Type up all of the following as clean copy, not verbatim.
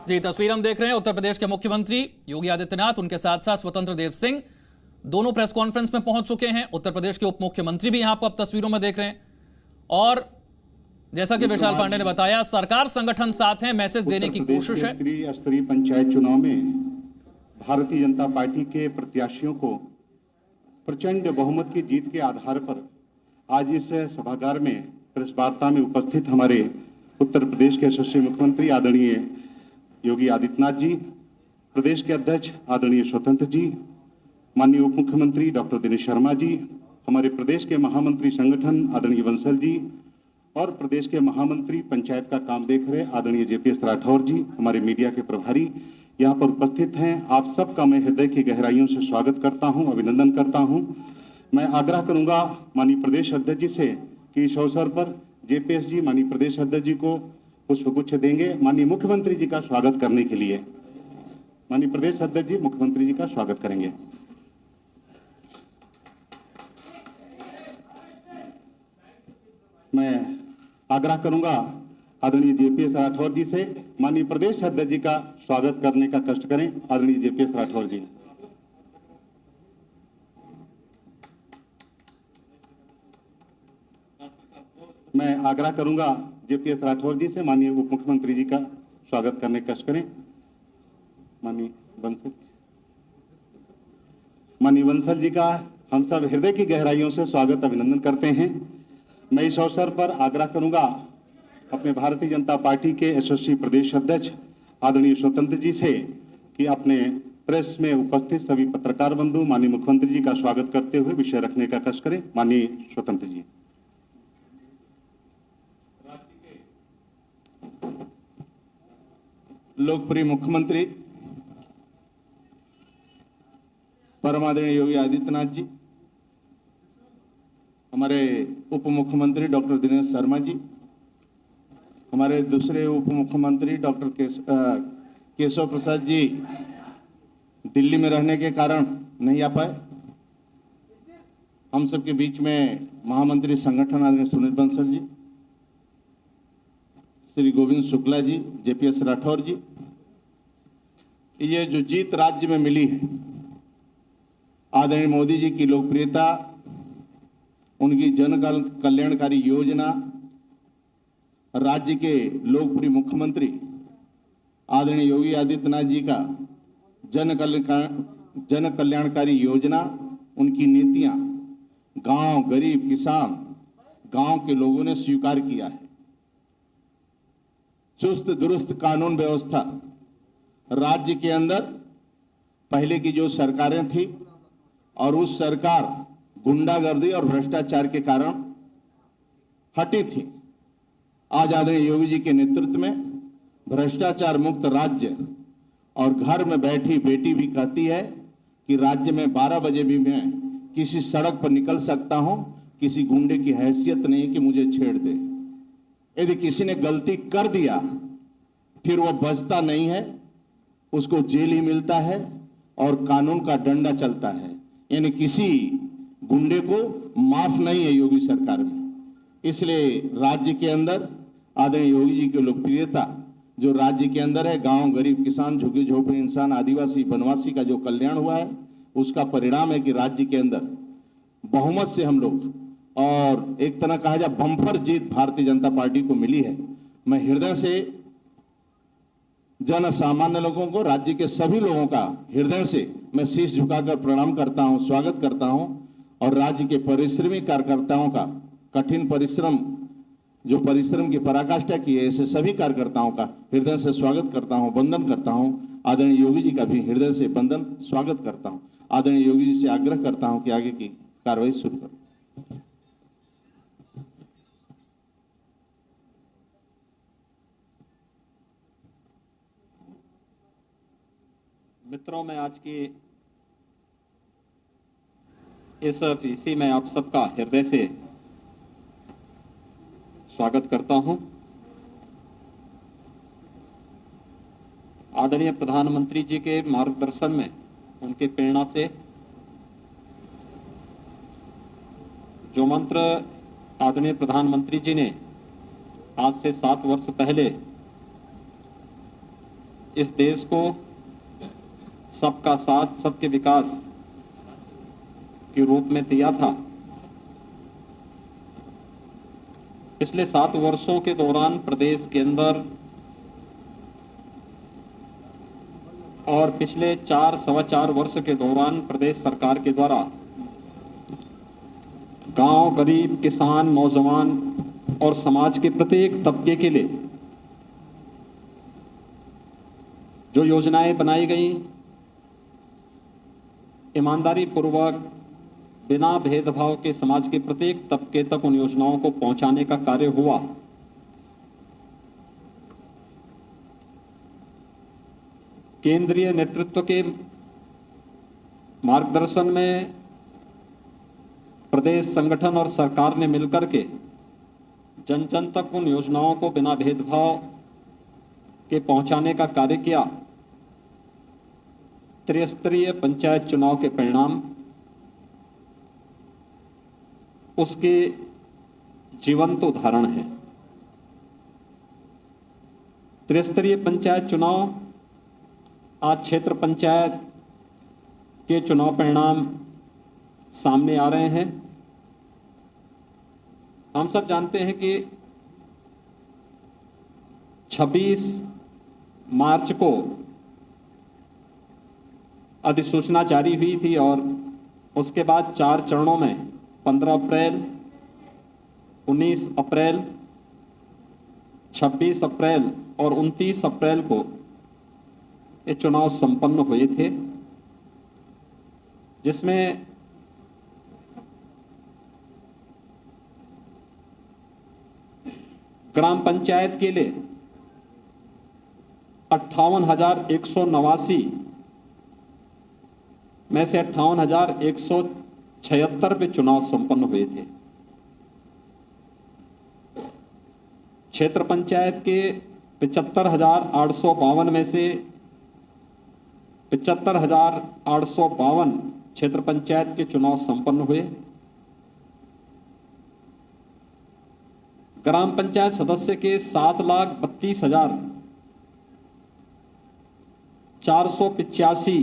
जी, तस्वीर हम देख रहे हैं उत्तर प्रदेश के मुख्यमंत्री योगी आदित्यनाथ, उनके साथ साथ स्वतंत्र देव सिंह दोनों प्रेस कॉन्फ्रेंस में पहुंच चुके हैं। उत्तर प्रदेश के उप मुख्यमंत्री भी यहां पर आप तस्वीरों में देख रहे हैं। और जैसा कि विशाल पांडे ने बताया, सरकार संगठन साथ है, मैसेज देने की कोशिश है। त्रिस्तरीय स्तरीय पंचायत चुनाव में भारतीय जनता पार्टी के प्रत्याशियों को प्रचंड बहुमत की जीत के आधार पर आज इस सभागार में प्रेस वार्ता में उपस्थित हमारे उत्तर प्रदेश के यशस्वी मुख्यमंत्री आदरणीय योगी आदित्यनाथ जी, प्रदेश के अध्यक्ष आदरणीय स्वतंत्र जी, माननीय उप मुख्यमंत्री डॉक्टर दिनेश शर्मा जी, हमारे प्रदेश के महामंत्री संगठन आदरणीय बंसल जी और प्रदेश के महामंत्री पंचायत का काम देख रहे आदरणीय जेपीएस राठौर जी, हमारे मीडिया के प्रभारी यहाँ पर उपस्थित हैं। आप सबका मैं हृदय की गहराइयों से स्वागत करता हूँ, अभिनंदन करता हूँ। मैं आग्रह करूंगा माननीय प्रदेश अध्यक्ष जी से कि इस अवसर पर जेपीएस जी माननीय प्रदेश अध्यक्ष जी को पुष्पगुच्छ देंगे माननीय मुख्यमंत्री जी का स्वागत करने के लिए। माननीय प्रदेश अध्यक्ष जी मुख्यमंत्री जी का स्वागत करेंगे। मैं आग्रह करूंगा आदरणीय जेपीएस राठौर जी से माननीय प्रदेश अध्यक्ष जी का स्वागत करने का कष्ट करें। आदरणीय जेपीएस राठौर जी। मैं आग्रह करूंगा जेपीएस राठौर जी से माननीय उप मुख्यमंत्री जी का स्वागत करने का कष्ट करें। माननीय बंसल जी का हम सब हृदय की गहराइयों से स्वागत अभिनंदन करते हैं। मैं इस अवसर पर आग्रह करूंगा अपने भारतीय जनता पार्टी के यशस्वी प्रदेश अध्यक्ष आदरणीय स्वतंत्र जी से कि अपने प्रेस में उपस्थित सभी पत्रकार बंधु माननीय मुख्यमंत्री जी का स्वागत करते हुए विषय रखने का कष्ट करें। माननीय स्वतंत्र जी। लोकप्रिय मुख्यमंत्री परम आदरणीय योगी आदित्यनाथ जी, हमारे उप मुख्यमंत्री डॉक्टर दिनेश शर्मा जी, हमारे दूसरे उप मुख्यमंत्री डॉक्टर केशव प्रसाद जी दिल्ली में रहने के कारण नहीं आ पाए। हम सबके बीच में महामंत्री संगठन आदरणीय सुनील बंसल जी, श्री गोविंद शुक्ला जी, जेपीएस राठौर जी। ये जो जीत राज्य में मिली है, आदरणीय मोदी जी की लोकप्रियता, उनकी जन कल्याणकारी योजना, राज्य के लोकप्रिय मुख्यमंत्री आदरणीय योगी आदित्यनाथ जी का जन कल्याणकारी योजना, उनकी नीतियां गांव, गरीब, किसान, गांव के लोगों ने स्वीकार किया है। चुस्त दुरुस्त कानून व्यवस्था, राज्य के अंदर पहले की जो सरकारें थी और उस सरकार गुंडागर्दी और भ्रष्टाचार के कारण हटी थी, आज आदरणीय योगी जी के नेतृत्व में भ्रष्टाचार मुक्त राज्य। और घर में बैठी बेटी भी कहती है कि राज्य में 12 बजे भी मैं किसी सड़क पर निकल सकता हूं, किसी गुंडे की हैसियत नहीं कि मुझे छेड़ दे। यदि किसी ने गलती कर दिया फिर वह बचता नहीं है, उसको जेल ही मिलता है और कानून का डंडा चलता है। यानी किसी गुंडे को माफ नहीं है योगी सरकार में। इसलिए राज्य के अंदर आदरणीय योगी जी की लोकप्रियता जो राज्य के अंदर है, गांव, गरीब, किसान, झुग्गी झोपड़ी इंसान, आदिवासी, वनवासी का जो कल्याण हुआ है, उसका परिणाम है कि राज्य के अंदर बहुमत से हम लोग, और एक तरह कहा जाए बम्पर जीत भारतीय जनता पार्टी को मिली है। मैं हृदय से जन सामान्य लोगों को, राज्य के सभी लोगों का हृदय से मैं शीश झुकाकर प्रणाम करता हूं, स्वागत करता हूं। और राज्य के परिश्रमी कार्यकर्ताओं का कठिन परिश्रम, जो परिश्रम की पराकाष्ठा की है, ऐसे सभी कार्यकर्ताओं का हृदय से स्वागत करता हूं, वंदन करता हूं। आदरणीय योगी जी का भी हृदय से वंदन, स्वागत करता हूं। आदरणीय योगी जी से आग्रह करता हूं कि आगे की कार्रवाई शुरू करें। मित्रों, मैं आज की इस पीसी में आप सबका हृदय से स्वागत करता हूं। आदरणीय प्रधानमंत्री जी के मार्गदर्शन में, उनके प्रेरणा से जो मंत्र आदरणीय प्रधानमंत्री जी ने आज से 7 वर्ष पहले इस देश को सबका साथ सबके विकास के रूप में दिया था। पिछले 7 वर्षों के दौरान प्रदेश के अंदर और पिछले 4-4.25 वर्ष के दौरान प्रदेश सरकार के द्वारा गांव, गरीब, किसान, नौजवान और समाज के प्रत्येक तबके के लिए जो योजनाएं बनाई गई, ईमानदारी पूर्वक बिना भेदभाव के समाज के प्रत्येक तबके तक उन योजनाओं को पहुंचाने का कार्य हुआ। केंद्रीय नेतृत्व के मार्गदर्शन में प्रदेश संगठन और सरकार ने मिलकर के जन जन तक उन योजनाओं को बिना भेदभाव के पहुंचाने का कार्य किया। त्रिस्तरीय पंचायत चुनाव के परिणाम उसके जीवंत उदाहरण है। त्रिस्तरीय पंचायत चुनाव, आज क्षेत्र पंचायत के चुनाव परिणाम सामने आ रहे हैं। हम सब जानते हैं कि 26 मार्च को अधिसूचना जारी हुई थी और उसके बाद 4 चरणों में 15 अप्रैल, 19 अप्रैल, 26 अप्रैल और 29 अप्रैल को ये चुनाव संपन्न हुए थे, जिसमें ग्राम पंचायत के लिए 58,189 में से 58,176 पे चुनाव संपन्न हुए थे। क्षेत्र पंचायत के 75,852 में से 75,852 क्षेत्र पंचायत के चुनाव संपन्न हुए। ग्राम पंचायत सदस्य के 7,32,485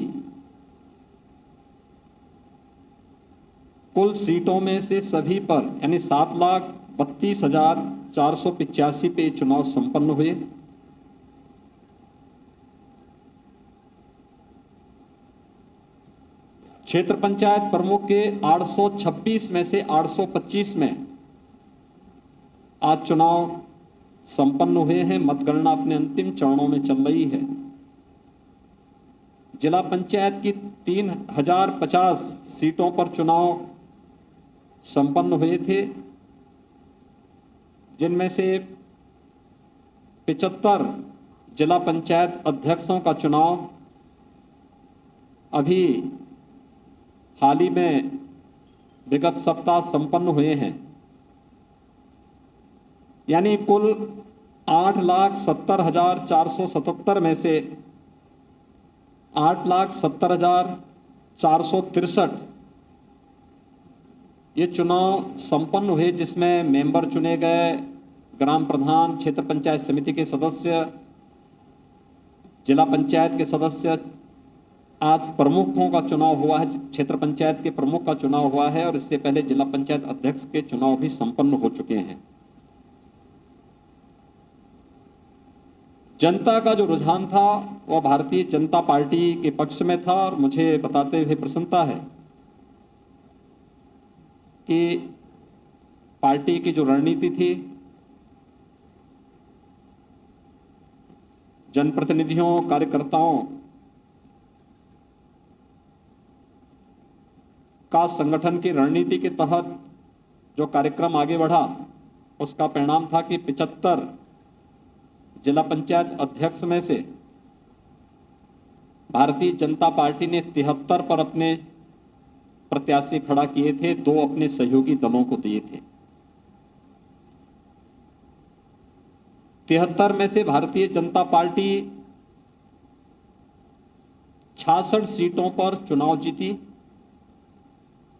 कुल सीटों में से सभी पर यानी 7,32,485 पे चुनाव संपन्न हुए। क्षेत्र पंचायत प्रमुख के 826 में से 825 में आज चुनाव संपन्न हुए हैं। मतगणना अपने अंतिम चरणों में चल रही है। जिला पंचायत की 3,050 सीटों पर चुनाव संपन्न हुए थे, जिनमें से 75 जिला पंचायत अध्यक्षों का चुनाव अभी हाल ही में विगत सप्ताह संपन्न हुए हैं। यानी कुल 8,70,477 में से 8,70,463 ये चुनाव संपन्न हुए, जिसमें मेंबर चुने गए, ग्राम प्रधान, क्षेत्र पंचायत समिति के सदस्य, जिला पंचायत के सदस्य। आज प्रमुखों का चुनाव हुआ है, क्षेत्र पंचायत के प्रमुख का चुनाव हुआ है और इससे पहले जिला पंचायत अध्यक्ष के चुनाव भी संपन्न हो चुके हैं। जनता का जो रुझान था वह भारतीय जनता पार्टी के पक्ष में था और मुझे बताते हुए प्रसन्नता है कि पार्टी की जो रणनीति थी, जनप्रतिनिधियों, कार्यकर्ताओं का संगठन की रणनीति के तहत जो कार्यक्रम आगे बढ़ा, उसका परिणाम था कि 75 जिला पंचायत अध्यक्ष में से भारतीय जनता पार्टी ने 73 पर अपने प्रत्याशी खड़ा किए थे, 2 अपने सहयोगी दलों को दिए थे। 73 में से भारतीय जनता पार्टी 66 सीटों पर चुनाव जीती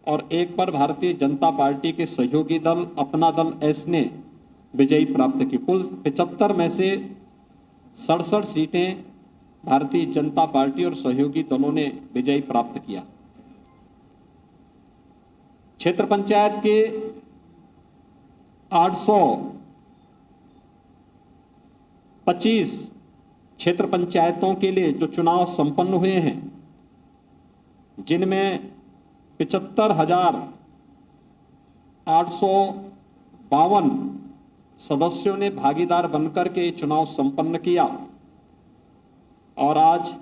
और 1 पर भारतीय जनता पार्टी के सहयोगी दल अपना दल एस ने विजयी प्राप्त की। कुल 75 में से 67 सीटें भारतीय जनता पार्टी और सहयोगी दलों ने विजय प्राप्त किया। क्षेत्र पंचायत के 825 क्षेत्र पंचायतों के लिए जो चुनाव संपन्न हुए हैं, जिनमें 75,852 सदस्यों ने भागीदार बनकर के चुनाव संपन्न किया और आज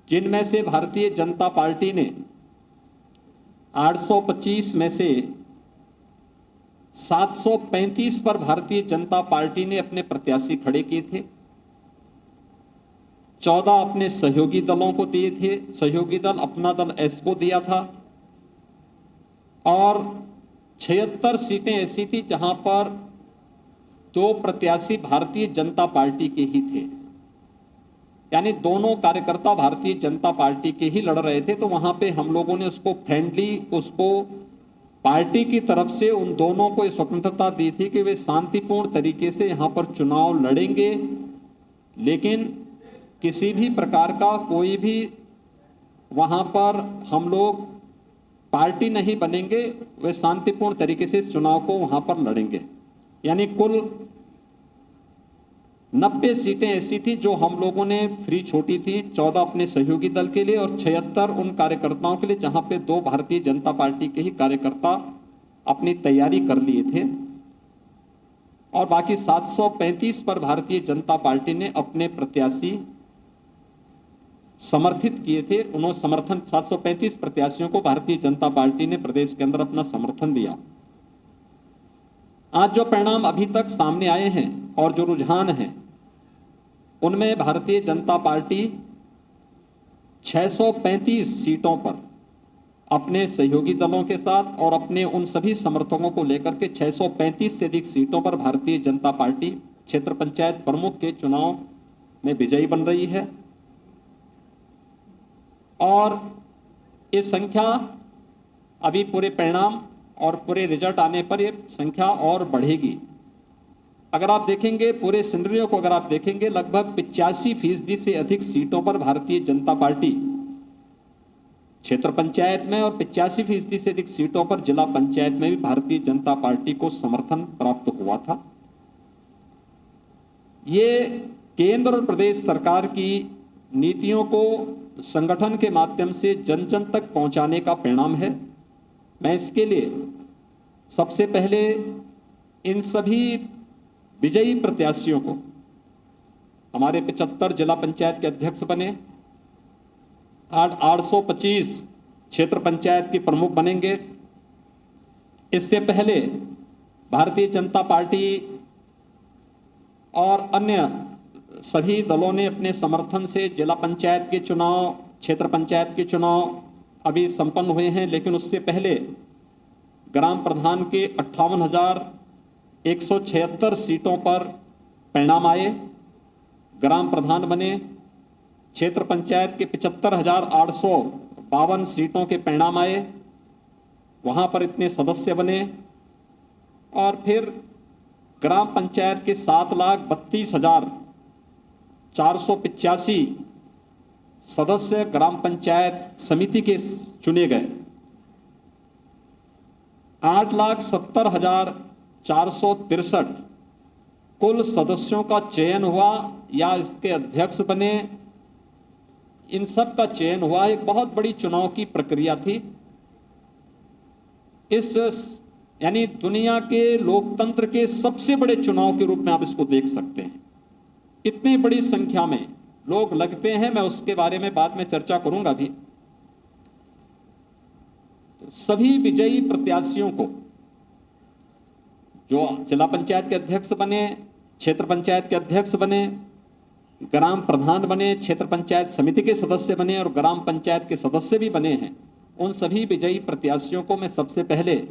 जिनमें से भारतीय जनता पार्टी ने 825 में से 735 पर भारतीय जनता पार्टी ने अपने प्रत्याशी खड़े किए थे, 14 अपने सहयोगी दलों को दिए थे, सहयोगी दल अपना दल एस को दिया था, और 76 सीटें ऐसी थी जहां पर 2 प्रत्याशी भारतीय जनता पार्टी के ही थे, यानी दोनों कार्यकर्ता भारतीय जनता पार्टी के ही लड़ रहे थे। तो वहां पे हम लोगों ने उसको फ्रेंडली, उसको पार्टी की तरफ से उन दोनों को स्वतंत्रता दी थी कि वे शांतिपूर्ण तरीके से यहां पर चुनाव लड़ेंगे, लेकिन किसी भी प्रकार का कोई भी वहां पर हम लोग पार्टी नहीं बनेंगे, वे शांतिपूर्ण तरीके से इस चुनाव को वहां पर लड़ेंगे। यानी कुल 90 सीटें ऐसी थी जो हम लोगों ने फ्री छोटी थी, 14 अपने सहयोगी दल के लिए और 76 उन कार्यकर्ताओं के लिए जहां पे 2 भारतीय जनता पार्टी के ही कार्यकर्ता अपनी तैयारी कर लिए थे, और बाकी 735 पर भारतीय जनता पार्टी ने अपने प्रत्याशी समर्थित किए थे। उन्होंने समर्थन 735 प्रत्याशियों को भारतीय जनता पार्टी ने प्रदेश के अंदर अपना समर्थन दिया। आज जो परिणाम अभी तक सामने आए हैं और जो रुझान हैं, उनमें भारतीय जनता पार्टी 635 सीटों पर अपने सहयोगी दलों के साथ और अपने उन सभी समर्थकों को लेकर के 635 से अधिक सीटों पर भारतीय जनता पार्टी क्षेत्र पंचायत प्रमुख के चुनाव में विजयी बन रही है, और ये संख्या अभी पूरे परिणाम और पूरे रिजल्ट आने पर ये संख्या और बढ़ेगी। अगर आप देखेंगे पूरे सिनेरियो को, अगर आप देखेंगे लगभग 85% से अधिक सीटों पर भारतीय जनता पार्टी क्षेत्र पंचायत में और 85% से अधिक सीटों पर जिला पंचायत में भी भारतीय जनता पार्टी को समर्थन प्राप्त हुआ था। ये केंद्र और प्रदेश सरकार की नीतियों को संगठन के माध्यम से जन जन तक पहुंचाने का परिणाम है। मैं इसके लिए सबसे पहले इन सभी विजयी प्रत्याशियों को, हमारे 75 जिला पंचायत के अध्यक्ष बने, 825 क्षेत्र पंचायत के प्रमुख बनेंगे। इससे पहले भारतीय जनता पार्टी और अन्य सभी दलों ने अपने समर्थन से जिला पंचायत के चुनाव, क्षेत्र पंचायत के चुनाव अभी संपन्न हुए हैं, लेकिन उससे पहले ग्राम प्रधान के 58,176 सीटों पर परिणाम आए, ग्राम प्रधान बने। क्षेत्र पंचायत के 75,852 सीटों के परिणाम आए, वहां पर इतने सदस्य बने, और फिर ग्राम पंचायत के 7,32,485 सदस्य ग्राम पंचायत समिति के चुने गए। 8,70,463 कुल सदस्यों का चयन हुआ या इसके अध्यक्ष बने, इन सब का चयन हुआ। एक बहुत बड़ी चुनाव की प्रक्रिया थी। इस यानी दुनिया के लोकतंत्र के सबसे बड़े चुनाव के रूप में आप इसको देख सकते हैं। इतनी बड़ी संख्या में लोग लगते हैं, मैं उसके बारे में बाद में चर्चा करूंगा भी। तो सभी विजयी प्रत्याशियों को, जो जिला पंचायत के अध्यक्ष बने, क्षेत्र पंचायत के अध्यक्ष बने, ग्राम प्रधान बने, क्षेत्र पंचायत समिति के सदस्य बने और ग्राम पंचायत के सदस्य भी बने हैं, उन सभी विजयी प्रत्याशियों को मैं सबसे पहले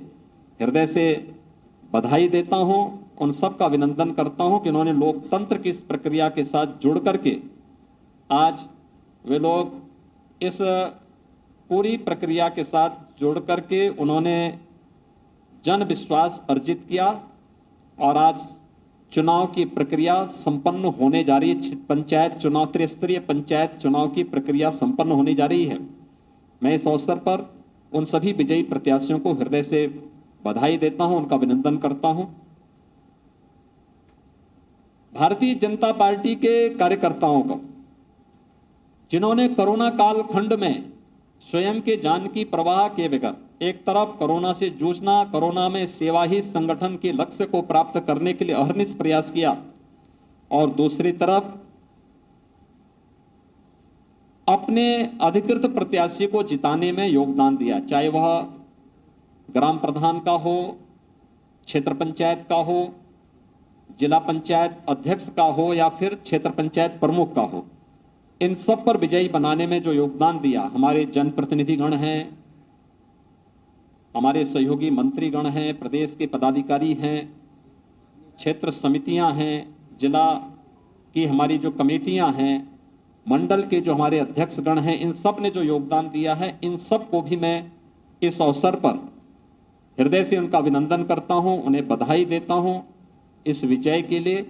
हृदय से बधाई देता हूं, उन सब का अभिनंदन करता हूं कि उन्होंने लोकतंत्र की इस प्रक्रिया के साथ जुड़ करके आज वे लोग इस पूरी प्रक्रिया के साथ जुड़ करके उन्होंने जन विश्वास अर्जित किया और आज चुनाव की प्रक्रिया संपन्न होने जा रही है। पंचायत चुनाव, त्रिस्तरीय पंचायत चुनाव की प्रक्रिया संपन्न होने जा रही है। मैं इस अवसर पर उन सभी विजयी प्रत्याशियों को हृदय से बधाई देता हूं, उनका अभिनंदन करता हूं। भारतीय जनता पार्टी के कार्यकर्ताओं को, जिन्होंने कोरोना काल खंड में स्वयं के जान की परवाह किए बगैर एक तरफ कोरोना से जूझना, कोरोना में सेवा ही संगठन के लक्ष्य को प्राप्त करने के लिए अहर्निश प्रयास किया, और दूसरी तरफ अपने अधिकृत प्रत्याशी को जिताने में योगदान दिया, चाहे वह ग्राम प्रधान का हो, क्षेत्र पंचायत का हो, जिला पंचायत अध्यक्ष का हो, या फिर क्षेत्र पंचायत प्रमुख का हो। इन सब पर विजयी बनाने में जो योगदान दिया हमारे जनप्रतिनिधिगण हैं, हमारे सहयोगी मंत्रीगण हैं, प्रदेश के पदाधिकारी हैं, क्षेत्र समितियां हैं, जिला की हमारी जो कमेटियां हैं, मंडल के जो हमारे अध्यक्षगण हैं, इन सब ने जो योगदान दिया है, इन सब को भी मैं इस अवसर पर हृदय से उनका अभिनंदन करता हूं, उन्हें बधाई देता हूं इस विजय के लिए,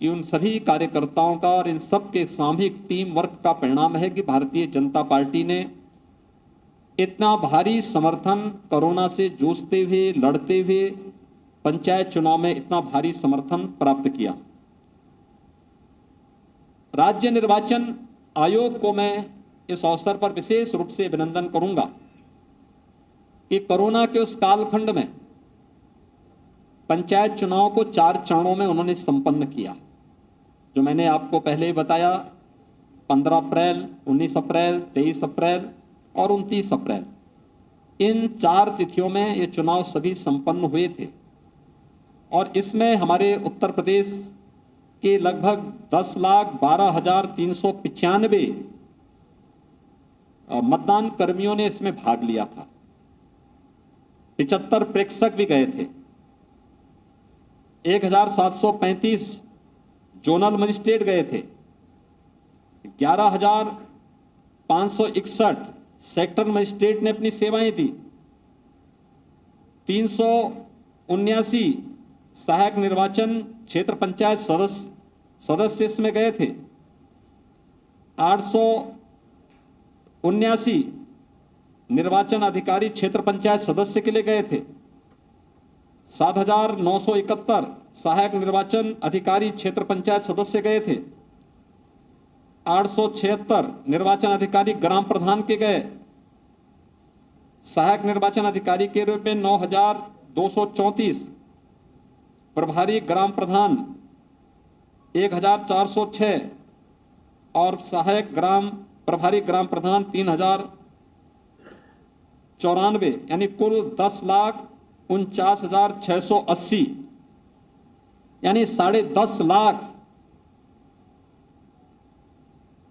कि उन सभी कार्यकर्ताओं का और इन सब के सामूहिक टीम वर्क का परिणाम है कि भारतीय जनता पार्टी ने इतना भारी समर्थन, कोरोना से जूझते हुए, लड़ते हुए पंचायत चुनाव में इतना भारी समर्थन प्राप्त किया। राज्य निर्वाचन आयोग को मैं इस अवसर पर विशेष रूप से अभिनंदन करूंगा कि कोरोना के उस कालखंड में पंचायत चुनाव को 4 चरणों में उन्होंने संपन्न किया। जो मैंने आपको पहले ही बताया, 15 अप्रैल, 19 अप्रैल, 23 अप्रैल और 29 अप्रैल, इन 4 तिथियों में ये चुनाव सभी संपन्न हुए थे। और इसमें हमारे उत्तर प्रदेश के लगभग 10,12,395 मतदान कर्मियों ने इसमें भाग लिया था। 75 प्रेक्षक भी गए थे। 1,735 जोनल मजिस्ट्रेट गए थे। 11,561 सेक्टर मजिस्ट्रेट ने अपनी सेवाएं दी। 379 सहायक निर्वाचन क्षेत्र पंचायत सदस्य इसमें गए थे। 879 निर्वाचन अधिकारी क्षेत्र पंचायत सदस्य के लिए गए थे। 7,971 सहायक निर्वाचन अधिकारी क्षेत्र पंचायत सदस्य गए थे। 876 निर्वाचन अधिकारी ग्राम प्रधान के गए। सहायक निर्वाचन अधिकारी के रूप में 9,234, प्रभारी ग्राम प्रधान 1,406 और सहायक प्रभारी ग्राम प्रधान 3,094, यानी कुल 10,49,680, यानी 10.5 लाख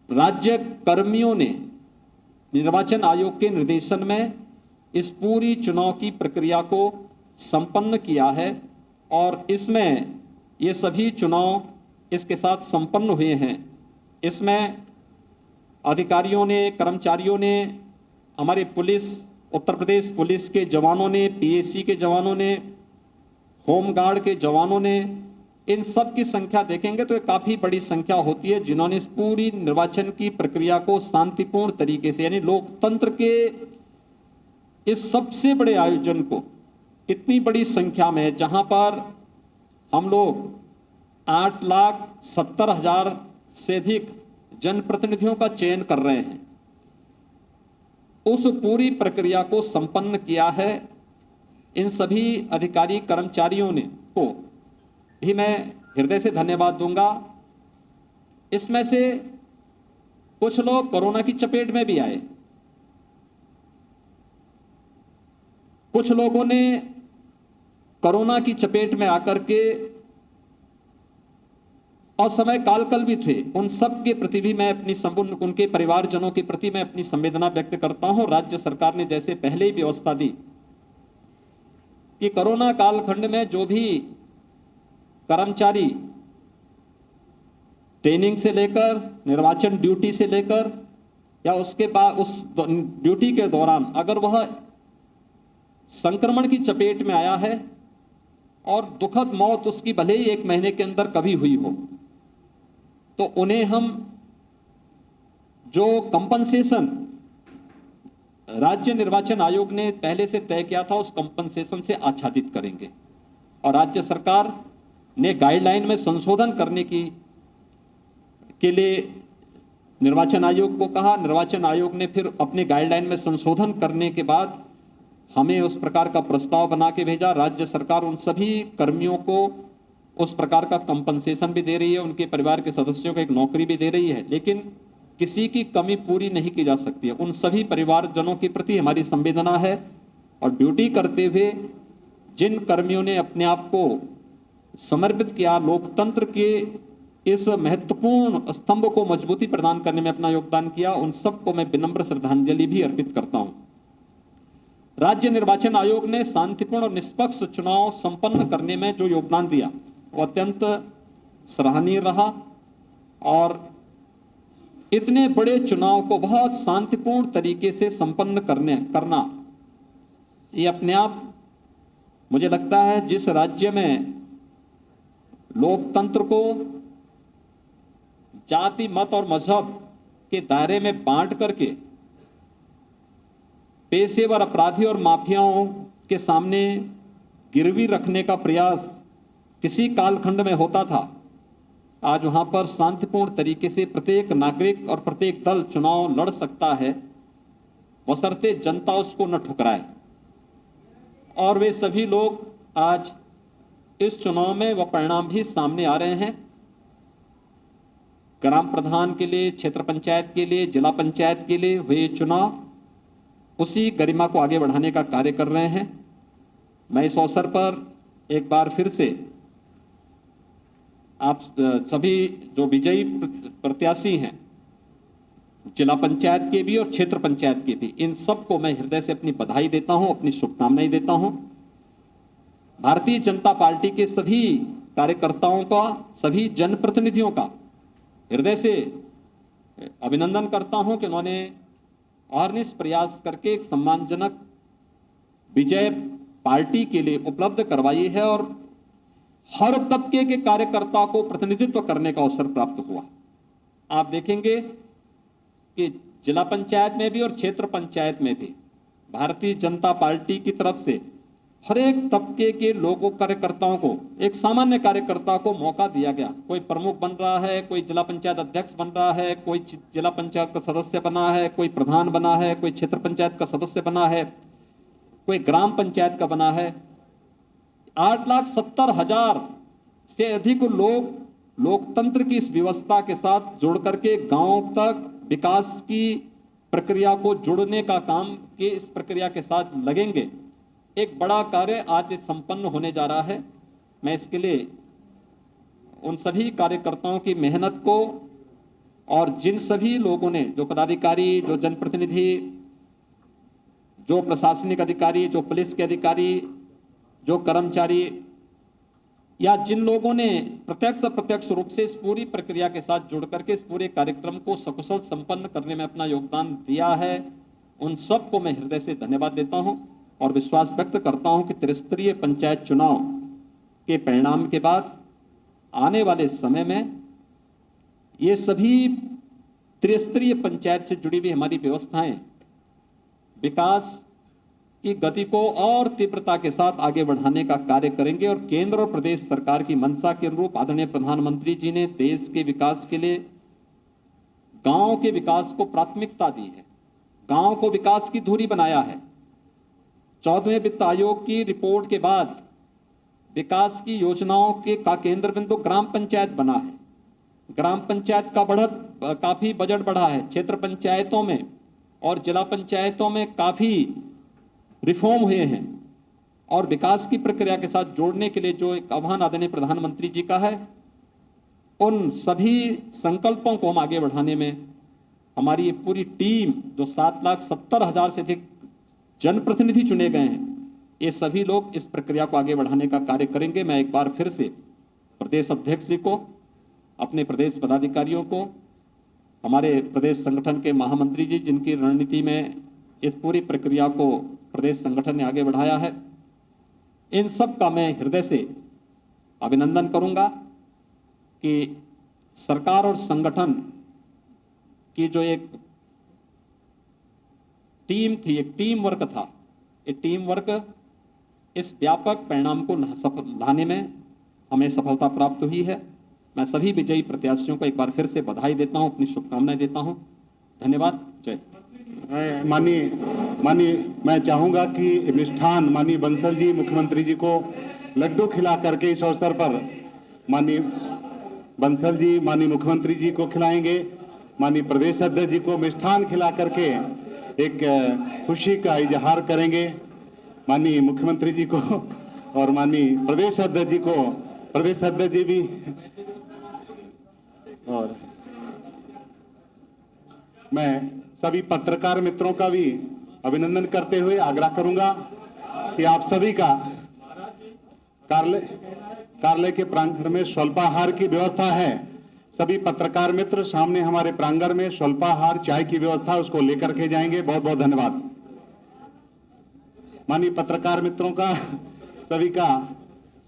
राज्य कर्मियों ने निर्वाचन आयोग के निर्देशन में इस पूरी चुनाव की प्रक्रिया को संपन्न किया है। और इसमें ये सभी चुनाव इसके साथ संपन्न हुए हैं। इसमें अधिकारियों ने, कर्मचारियों ने, हमारे पुलिस, उत्तर प्रदेश पुलिस के जवानों ने, पीएसी के जवानों ने, होमगार्ड के जवानों ने, इन सब की संख्या देखेंगे तो एक काफी बड़ी संख्या होती है जिन्होंने इस पूरी निर्वाचन की प्रक्रिया को शांतिपूर्ण तरीके से, यानी लोकतंत्र के इस सबसे बड़े आयोजन को इतनी बड़ी संख्या में, जहां पर हम लोग 8,70,000 से अधिक जनप्रतिनिधियों का चयन कर रहे हैं, उस पूरी प्रक्रिया को संपन्न किया है। इन सभी अधिकारी कर्मचारियों ने को भी मैं हृदय से धन्यवाद दूंगा। इसमें से कुछ लोग कोरोना की चपेट में भी आए, कुछ लोगों ने कोरोना की चपेट में आकर के असमय कालकल भी थे। उन सब के प्रति भी मैं अपनी संपूर्ण, उनके परिवारजनों के प्रति मैं अपनी संवेदना व्यक्त करता हूं। राज्य सरकार ने जैसे पहले ही व्यवस्था दी कि कोरोना कालखंड में जो भी कर्मचारी ट्रेनिंग से लेकर, निर्वाचन ड्यूटी से लेकर, या उसके बाद उस ड्यूटी के दौरान अगर वह संक्रमण की चपेट में आया है और दुखद मौत उसकी भले ही 1 महीने के अंदर कभी हुई हो, तो उन्हें हम जो कंपनसेशन राज्य निर्वाचन आयोग ने पहले से तय किया था उस कंपनसेशन से आच्छादित करेंगे। और राज्य सरकार ने गाइडलाइन में संशोधन करने के लिए निर्वाचन आयोग को कहा। निर्वाचन आयोग ने फिर अपने गाइडलाइन में संशोधन करने के बाद हमें उस प्रकार का प्रस्ताव बना के भेजा। राज्य सरकार उन सभी कर्मियों को उस प्रकार का कंपनसेशन भी दे रही है, उनके परिवार के सदस्यों को एक नौकरी भी दे रही है, लेकिन किसी की कमी पूरी नहीं की जा सकती है। उन सभी परिवारजनों के प्रति हमारी संवेदना है और ड्यूटी करते हुए जिन कर्मियों ने अपने आप को समर्पित किया, लोकतंत्र के इस महत्वपूर्ण स्तंभ को मजबूती प्रदान करने में अपना योगदान किया, उन सबको मैं विनम्र श्रद्धांजलि भी अर्पित करता हूं। राज्य निर्वाचन आयोग ने शांतिपूर्ण और निष्पक्ष चुनाव संपन्न करने में जो योगदान दिया वो अत्यंत सराहनीय रहा और इतने बड़े चुनाव को बहुत शांतिपूर्ण तरीके से संपन्न करना ये अपने आप मुझे लगता है जिस राज्य में लोकतंत्र को जाति, मत और मजहब के दायरे में बांट करके पेशेवर अपराधी और माफियाओं के सामने गिरवी रखने का प्रयास किसी कालखंड में होता था, आज वहां पर शांतिपूर्ण तरीके से प्रत्येक नागरिक और प्रत्येक दल चुनाव लड़ सकता है, बशर्ते जनता उसको न ठुकराए। और वे सभी लोग आज इस चुनाव में वह परिणाम भी सामने आ रहे हैं। ग्राम प्रधान के लिए, क्षेत्र पंचायत के लिए, जिला पंचायत के लिए हुए चुनाव उसी गरिमा को आगे बढ़ाने का कार्य कर रहे हैं। मैं इस अवसर पर एक बार फिर से आप सभी जो विजयी प्रत्याशी हैं, जिला पंचायत के भी और क्षेत्र पंचायत के भी, इन सबको मैं हृदय से अपनी बधाई देता हूं, अपनी शुभकामनाएं देता हूं। भारतीय जनता पार्टी के सभी कार्यकर्ताओं का, सभी जनप्रतिनिधियों का हृदय से अभिनंदन करता हूं कि उन्होंने अहर्निश प्रयास करके एक सम्मानजनक विजय पार्टी के लिए उपलब्ध करवाई है और हर तबके के कार्यकर्ता को प्रतिनिधित्व करने का अवसर प्राप्त हुआ। आप देखेंगे कि जिला पंचायत में भी और क्षेत्र पंचायत में भी भारतीय जनता पार्टी की तरफ से हर एक तबके के लोगों, कार्यकर्ताओं को, एक सामान्य कार्यकर्ता को मौका दिया गया। कोई प्रमुख बन रहा है, कोई जिला पंचायत अध्यक्ष बन रहा है, कोई जिला पंचायत का सदस्य बना है, कोई प्रधान बना है, कोई क्षेत्र पंचायत का सदस्य बना है, कोई ग्राम पंचायत का बना है। 8,70,000 से अधिक लोग लोकतंत्र की इस व्यवस्था के साथ जुड़ करके गांव तक विकास की प्रक्रिया को जोड़ने का काम के इस प्रक्रिया के साथ लगेंगे। एक बड़ा कार्य आज संपन्न होने जा रहा है। मैं इसके लिए उन सभी कार्यकर्ताओं की मेहनत को और जिन सभी लोगों ने, जो पदाधिकारी, जो जनप्रतिनिधि, जो प्रशासनिक अधिकारी, जो पुलिस के अधिकारी, जो कर्मचारी या जिन लोगों ने प्रत्यक्ष अप्रत्यक्ष रूप से इस पूरी प्रक्रिया के साथ जुड़ करके इस पूरे कार्यक्रम को सकुशल संपन्न करने में अपना योगदान दिया है, उन सबको मैं हृदय से धन्यवाद देता हूं और विश्वास व्यक्त करता हूं कि त्रिस्तरीय पंचायत चुनाव के परिणाम के बाद आने वाले समय में ये सभी त्रिस्तरीय पंचायत से जुड़ी हुई हमारी व्यवस्थाएं विकास की गति को और तीव्रता के साथ आगे बढ़ाने का कार्य करेंगे और केंद्र और प्रदेश सरकार की मंशा के अनुरूप आदरणीय प्रधानमंत्री जी ने देश के विकास के लिए गांव के विकास को प्राथमिकता दी है, गांव को विकास की धुरी बनाया है। 14वें वित्त आयोग की रिपोर्ट के बाद विकास की योजनाओं के का केंद्र बिंदु ग्राम पंचायत बना है। ग्राम पंचायत का काफी बजट बढ़ा है। क्षेत्र पंचायतों में और जिला पंचायतों में काफी रिफॉर्म हुए हैं और विकास की प्रक्रिया के साथ जोड़ने के लिए जो एक आह्वान आदरणीय प्रधानमंत्री जी का है, उन सभी संकल्पों को हम आगे बढ़ाने में हमारी पूरी टीम, जो 7,70,000 से अधिक जनप्रतिनिधि चुने गए हैं, ये सभी लोग इस प्रक्रिया को आगे बढ़ाने का कार्य करेंगे। मैं एक बार फिर से प्रदेश अध्यक्ष जी को, अपने प्रदेश पदाधिकारियों को, हमारे प्रदेश संगठन के महामंत्री जी जिनकी रणनीति में इस पूरी प्रक्रिया को प्रदेश संगठन ने आगे बढ़ाया है, इन सब का मैं हृदय से अभिनंदन करूंगा कि सरकार और संगठन की जो एक टीम थी, एक टीम वर्क था, ये टीम वर्क इस व्यापक परिणाम को लाने में हमें सफलता प्राप्त हुई है। मैं सभी विजयी प्रत्याशियों को एक बार फिर से बधाई देता हूं, अपनी शुभकामनाएं देता हूं। धन्यवाद। जय। मैं चाहूंगा कि मिष्ठान माननीय बंसल जी मुख्यमंत्री जी को लड्डू खिला करके इस अवसर पर माननीय बंसल जी माननीय मुख्यमंत्री जी को खिलाएंगे। माननीय प्रदेश अध्यक्ष जी को मिष्ठान खिला करके एक खुशी का इजहार करेंगे। माननीय मुख्यमंत्री जी को और माननीय प्रदेश अध्यक्ष जी को, प्रदेश अध्यक्ष जी भी, और मैं सभी पत्रकार मित्रों का भी अभिनंदन करते हुए आग्रह करूंगा कि आप सभी का कार्यालय के प्रांगण में स्वल्पाहार की व्यवस्था है। सभी पत्रकार मित्र सामने हमारे प्रांगण में स्वल्पाहार चाय की व्यवस्था उसको लेकर के जाएंगे। बहुत बहुत धन्यवाद। माननीय पत्रकार मित्रों का सभी का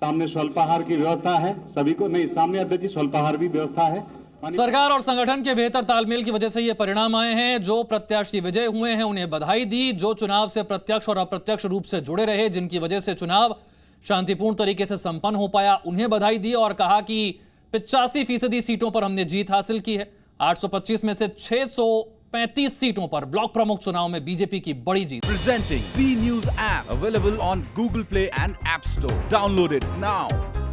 सामने स्वल्पाहार की व्यवस्था है। सभी को नहीं, सामने अध्यक्ष जी स्वल्पाहार भी व्यवस्था है। सरकार और संगठन के बेहतर तालमेल की वजह से ये परिणाम आए हैं। जो प्रत्याशी विजय हुए हैं उन्हें बधाई दी, जो चुनाव से प्रत्यक्ष और अप्रत्यक्ष रूप से जुड़े रहे, जिनकी वजह से चुनाव शांतिपूर्ण तरीके से संपन्न हो पाया, उन्हें बधाई दी और कहा कि 85% सीटों पर हमने जीत हासिल की है। 825 में से 635 सीटों पर ब्लॉक प्रमुख चुनाव में बीजेपी की बड़ी जीत। Presenting B News app available on Google Play and App Store. Download it now.